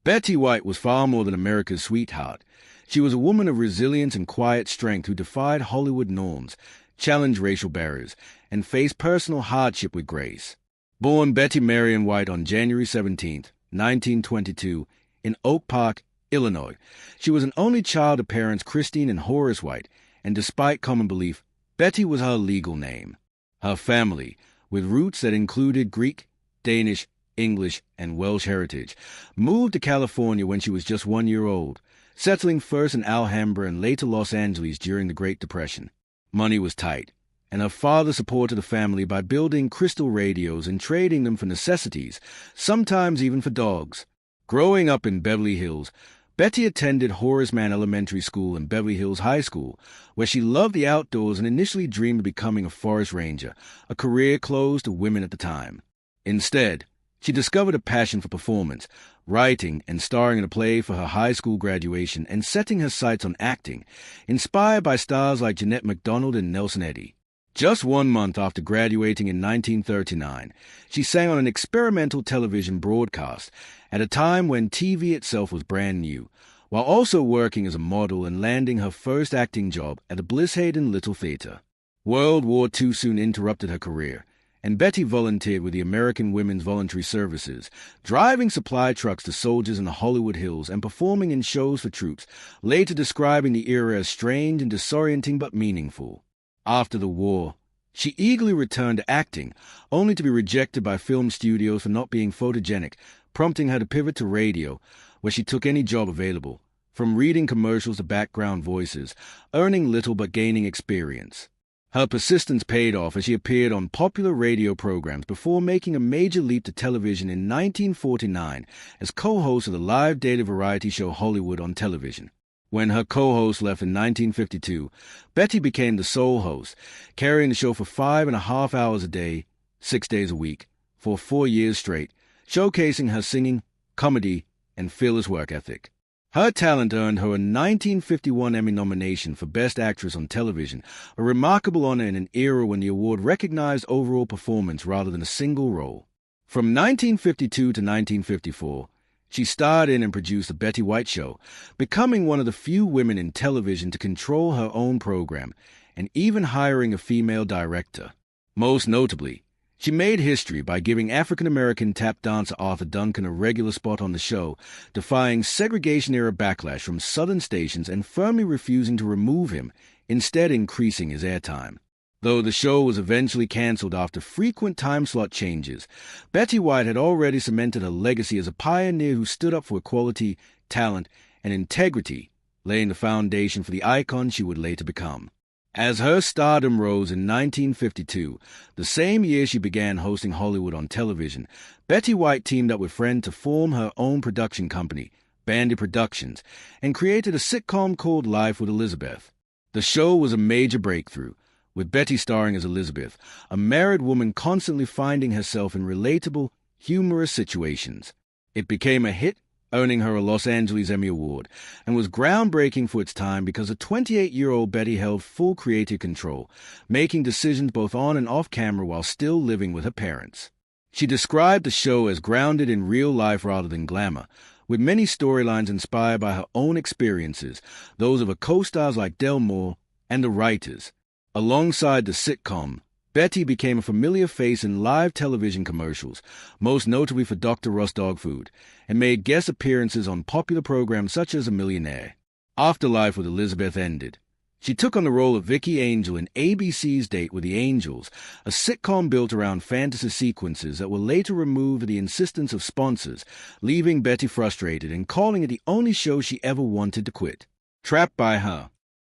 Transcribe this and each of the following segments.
Betty White was far more than America's sweetheart. She was a woman of resilience and quiet strength who defied Hollywood norms, challenged racial barriers, and faced personal hardship with grace. Born Betty Marion White on January 17, 1922, in Oak Park, Illinois, she was an only child of parents Christine and Horace White, and despite common belief, Betty was her legal name. Her family, with roots that included Greek, Danish, English, and Welsh heritage, moved to California when she was just 1 year old, settling first in Alhambra and later Los Angeles during the Great Depression. Money was tight, and her father supported the family by building crystal radios and trading them for necessities, sometimes even for dogs. Growing up in Beverly Hills, Betty attended Horace Mann Elementary School and Beverly Hills High School, where she loved the outdoors and initially dreamed of becoming a forest ranger, a career closed to women at the time. Instead, she discovered a passion for performance, writing and starring in a play for her high school graduation and setting her sights on acting, inspired by stars like Jeanette MacDonald and Nelson Eddy. Just 1 month after graduating in 1939, she sang on an experimental television broadcast at a time when TV itself was brand new, while also working as a model and landing her first acting job at the Blisshaden Little Theatre. World War II soon interrupted her career, and Betty volunteered with the American Women's Voluntary Services, driving supply trucks to soldiers in the Hollywood Hills and performing in shows for troops, later describing the era as strange and disorienting but meaningful. After the war, she eagerly returned to acting, only to be rejected by film studios for not being photogenic, prompting her to pivot to radio, where she took any job available, from reading commercials to background voices, earning little but gaining experience. Her persistence paid off as she appeared on popular radio programs before making a major leap to television in 1949 as co-host of the live daily variety show Hollywood on television. When her co-host left in 1952, Betty became the sole host, carrying the show for 5.5 hours a day, 6 days a week, for 4 years straight, showcasing her singing, comedy, and fearless work ethic. Her talent earned her a 1951 Emmy nomination for Best Actress on Television, a remarkable honor in an era when the award recognized overall performance rather than a single role. From 1952 to 1954, she starred in and produced The Betty White Show, becoming one of the few women in television to control her own program, and even hiring a female director. Most notably, she made history by giving African-American tap dancer Arthur Duncan a regular spot on the show, defying segregation-era backlash from Southern stations and firmly refusing to remove him, instead increasing his airtime. Though the show was eventually canceled after frequent time slot changes, Betty White had already cemented her legacy as a pioneer who stood up for equality, talent, and integrity, laying the foundation for the icon she would later become. As her stardom rose in 1952, the same year she began hosting Hollywood on television, Betty White teamed up with friends to form her own production company, Bandit Productions, and created a sitcom called Life with Elizabeth. The show was a major breakthrough, with Betty starring as Elizabeth, a married woman constantly finding herself in relatable, humorous situations. It became a hit, earning her a Los Angeles Emmy Award, and was groundbreaking for its time because the 28-year-old Betty held full creative control, making decisions both on and off camera while still living with her parents. She described the show as grounded in real life rather than glamour, with many storylines inspired by her own experiences, those of her co-stars like Del Moore and the writers. Alongside the sitcom, Betty became a familiar face in live television commercials, most notably for Dr. Russ Dog Food, and made guest appearances on popular programs such as A Millionaire. After Life with Elizabeth ended, she took on the role of Vicky Angel in ABC's Date with the Angels, a sitcom built around fantasy sequences that were later removed at the insistence of sponsors, leaving Betty frustrated and calling it the only show she ever wanted to quit. Trapped by her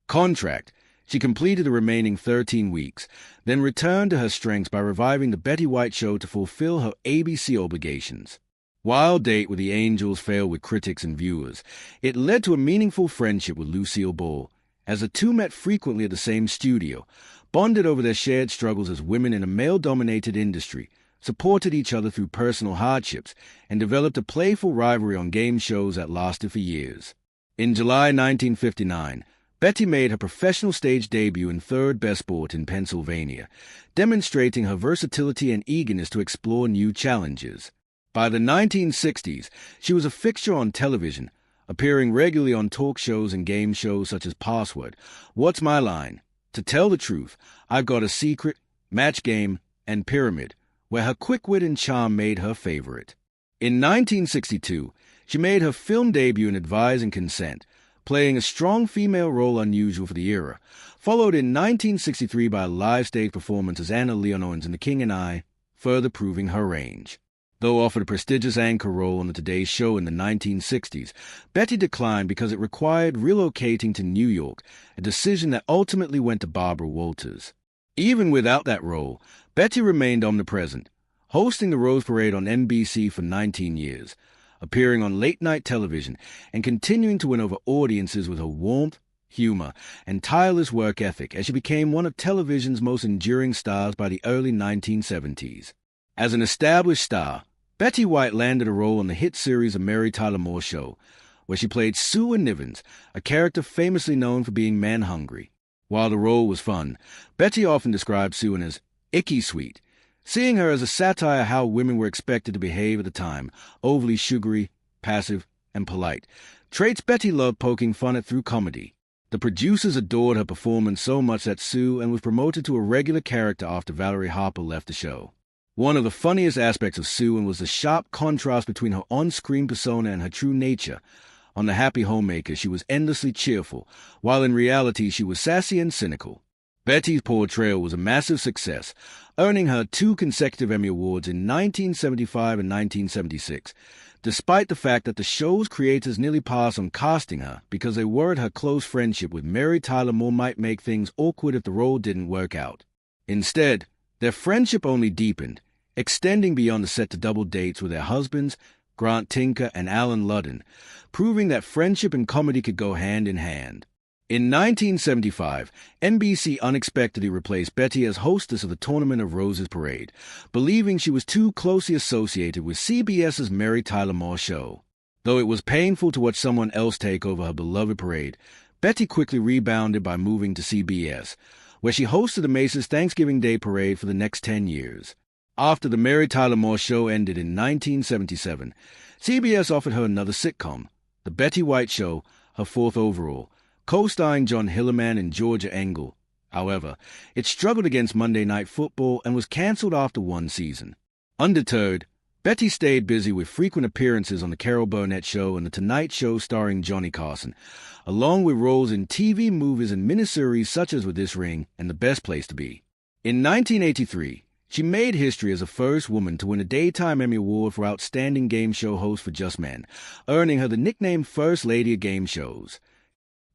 contract, she completed the remaining 13 weeks, then returned to her strengths by reviving The Betty White Show to fulfill her ABC obligations. While Date with the Angels failed with critics and viewers, it led to a meaningful friendship with Lucille Ball, as the two met frequently at the same studio, bonded over their shared struggles as women in a male-dominated industry, supported each other through personal hardships, and developed a playful rivalry on game shows that lasted for years. In July 1959, Betty made her professional stage debut in Third Bestport in Pennsylvania, demonstrating her versatility and eagerness to explore new challenges. By the 1960s, she was a fixture on television, appearing regularly on talk shows and game shows such as Password, What's My Line, To Tell the Truth, I've Got a Secret, Match Game, and Pyramid, where her quick wit and charm made her favorite. In 1962, she made her film debut in Advise and Consent, playing a strong female role unusual for the era, followed in 1963 by a live stage performance as Anna Leonowens in The King and I, further proving her range. Though offered a prestigious anchor role on the Today Show in the 1960s, Betty declined because it required relocating to New York, a decision that ultimately went to Barbara Walters. Even without that role, Betty remained omnipresent, hosting the Rose Parade on NBC for 19 years, appearing on late-night television, and continuing to win over audiences with her warmth, humor, and tireless work ethic as she became one of television's most enduring stars by the early 1970s. As an established star, Betty White landed a role on the hit series The Mary Tyler Moore Show, where she played Sue Nivens, a character famously known for being man-hungry. While the role was fun, Betty often described Sue as icky sweet, seeing her as a satire of how women were expected to behave at the time, overly sugary, passive, and polite, traits Betty loved poking fun at through comedy. The producers adored her performance so much that Sue was promoted to a regular character after Valerie Harper left the show. One of the funniest aspects of Sue was the sharp contrast between her on-screen persona and her true nature. On The Happy Homemaker, she was endlessly cheerful, while in reality she was sassy and cynical. Betty's portrayal was a massive success, earning her 2 consecutive Emmy Awards in 1975 and 1976, despite the fact that the show's creators nearly passed on casting her because they worried her close friendship with Mary Tyler Moore might make things awkward if the role didn't work out. Instead, their friendship only deepened, extending beyond the set to double dates with their husbands, Grant Tinker and Alan Ludden, proving that friendship and comedy could go hand in hand. In 1975, NBC unexpectedly replaced Betty as hostess of the Tournament of Roses parade, believing she was too closely associated with CBS's Mary Tyler Moore Show. Though it was painful to watch someone else take over her beloved parade, Betty quickly rebounded by moving to CBS, where she hosted the Macy's Thanksgiving Day Parade for the next 10 years. After the Mary Tyler Moore Show ended in 1977, CBS offered her another sitcom, The Betty White Show, her 4th overall, co-starring John Hillerman and Georgia Engel. However, it struggled against Monday Night Football and was canceled after 1 season. Undeterred, Betty stayed busy with frequent appearances on The Carol Burnett Show and The Tonight Show starring Johnny Carson, along with roles in TV, movies, and miniseries such as With This Ring and The Best Place to Be. In 1983, she made history as the first woman to win a Daytime Emmy Award for Outstanding Game Show Host for Just Men, earning her the nickname First Lady of Game Shows.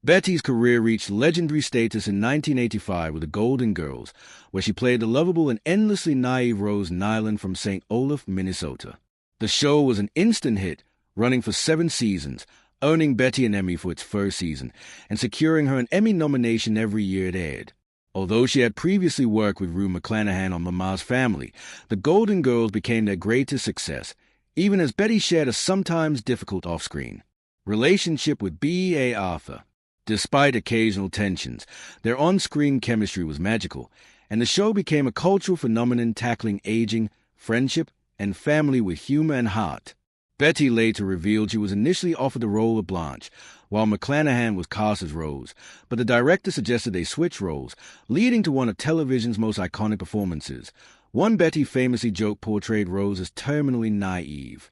Betty's career reached legendary status in 1985 with The Golden Girls, where she played the lovable and endlessly naive Rose Nyland from St. Olaf, Minnesota. The show was an instant hit, running for 7 seasons, earning Betty an Emmy for its first season, and securing her an Emmy nomination every year it aired. Although she had previously worked with Rue McClanahan on Mama's Family, The Golden Girls became their greatest success, even as Betty shared a sometimes difficult off-screen relationship with B.E.A. Arthur. Despite occasional tensions, their on-screen chemistry was magical, and the show became a cultural phenomenon tackling aging, friendship, and family with humor and heart. Betty later revealed she was initially offered the role of Blanche, while McClanahan was cast as Rose, but the director suggested they switch roles, leading to one of television's most iconic performances. One Betty famously joked portrayed Rose as terminally naive.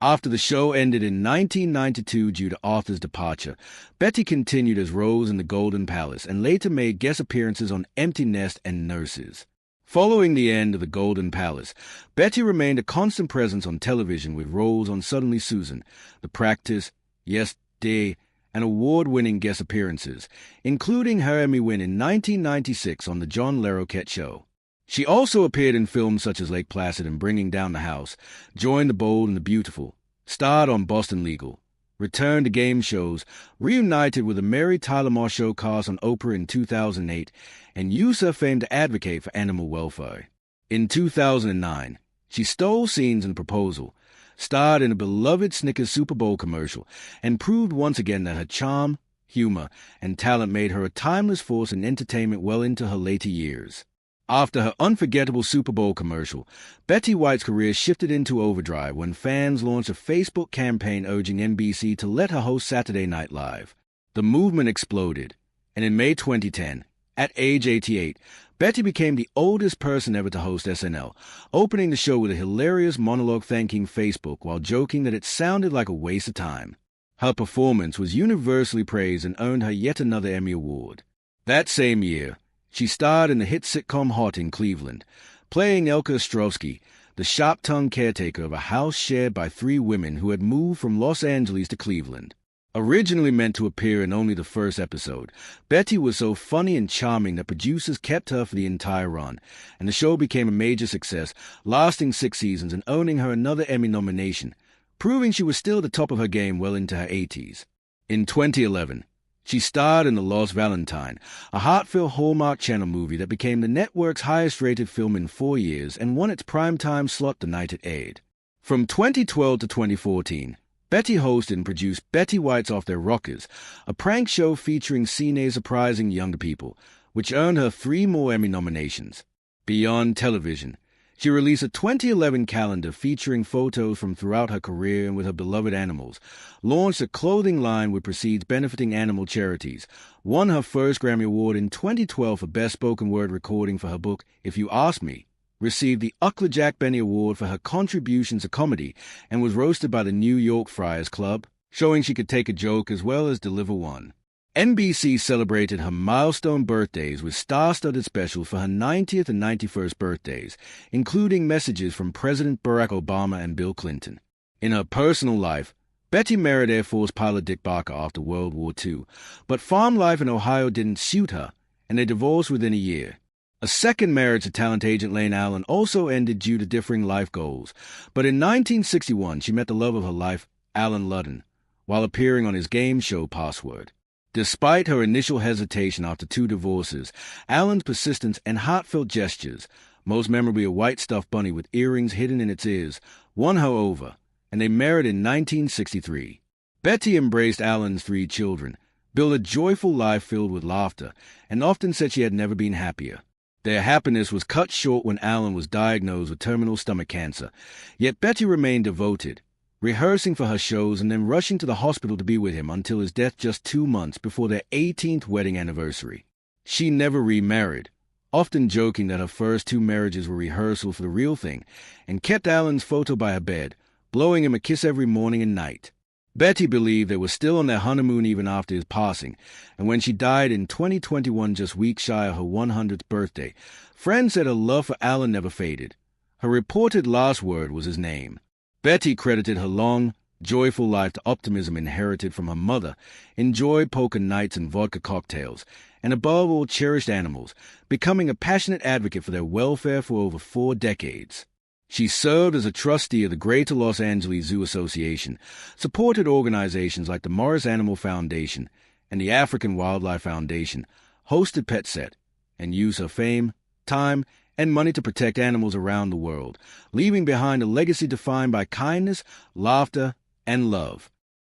After the show ended in 1992 due to Arthur's departure, Betty continued as Rose in The Golden Palace and later made guest appearances on Empty Nest and Nurses. Following the end of The Golden Palace, Betty remained a constant presence on television with roles on Suddenly Susan, The Practice, Yes, Day, and award-winning guest appearances, including her Emmy win in 1996 on The John Larroquette Show. She also appeared in films such as Lake Placid and Bringing Down the House, joined The Bold and the Beautiful, starred on Boston Legal, returned to game shows, reunited with the Mary Tyler Moore Show cast on Oprah in 2008, and used her fame to advocate for animal welfare. In 2009, she stole scenes in Proposal, starred in a beloved Snickers Super Bowl commercial, and proved once again that her charm, humor, and talent made her a timeless force in entertainment well into her later years. After her unforgettable Super Bowl commercial, Betty White's career shifted into overdrive when fans launched a Facebook campaign urging NBC to let her host Saturday Night Live. The movement exploded, and in May 2010, at age 88, Betty became the oldest person ever to host SNL, opening the show with a hilarious monologue thanking Facebook while joking that it sounded like a waste of time. Her performance was universally praised and earned her yet another Emmy Award. That same year, she starred in the hit sitcom Hot in Cleveland, playing Elka Ostrovsky, the sharp-tongued caretaker of a house shared by three women who had moved from Los Angeles to Cleveland. Originally meant to appear in only the first episode, Betty was so funny and charming that producers kept her for the entire run, and the show became a major success, lasting 6 seasons and earning her another Emmy nomination, proving she was still at the top of her game well into her 80s. In 2011, she starred in The Lost Valentine, a heartfelt Hallmark Channel movie that became the network's highest-rated film in 4 years and won its primetime slot the night it aired. From 2012 to 2014, Betty hosted and produced Betty White's Off Their Rockers, a prank show featuring Cine surprising younger people, which earned her 3 more Emmy nominations. Beyond television, she released a 2011 calendar featuring photos from throughout her career and with her beloved animals, launched a clothing line with proceeds benefiting animal charities, won her first Grammy Award in 2012 for Best Spoken Word Recording for her book If You Ask Me, received the Uckler Jack Benny Award for her contributions to comedy, and was roasted by the New York Friars Club, showing she could take a joke as well as deliver one. NBC celebrated her milestone birthdays with star-studded specials for her 90th and 91st birthdays, including messages from President Barack Obama and Bill Clinton. In her personal life, Betty married Air Force pilot Dick Barker after World War II, but farm life in Ohio didn't suit her, and they divorced within a year. A second marriage to talent agent Lane Allen also ended due to differing life goals, but in 1961 she met the love of her life, Alan Ludden, while appearing on his game show Password. Despite her initial hesitation after 2 divorces, Allen's persistence and heartfelt gestures, most memorably a white stuffed bunny with earrings hidden in its ears, won her over, and they married in 1963. Betty embraced Allen's 3 children, built a joyful life filled with laughter, and often said she had never been happier. Their happiness was cut short when Allen was diagnosed with terminal stomach cancer, yet Betty remained devoted, rehearsing for her shows and then rushing to the hospital to be with him until his death just 2 months before their 18th wedding anniversary. She never remarried, often joking that her first 2 marriages were rehearsal for the real thing, and kept Allen's photo by her bed, blowing him a kiss every morning and night. Betty believed they were still on their honeymoon even after his passing, and when she died in 2021, just weeks shy of her 100th birthday, friends said her love for Allen never faded. Her reported last word was his name. Betty credited her long, joyful life to optimism inherited from her mother, enjoyed poker nights and vodka cocktails, and above all cherished animals, becoming a passionate advocate for their welfare for over 4 decades. She served as a trustee of the Greater Los Angeles Zoo Association, supported organizations like the Morris Animal Foundation and the African Wildlife Foundation, hosted PetSet, and used her fame, time, and money to protect animals around the world, leaving behind a legacy defined by kindness, laughter, and love.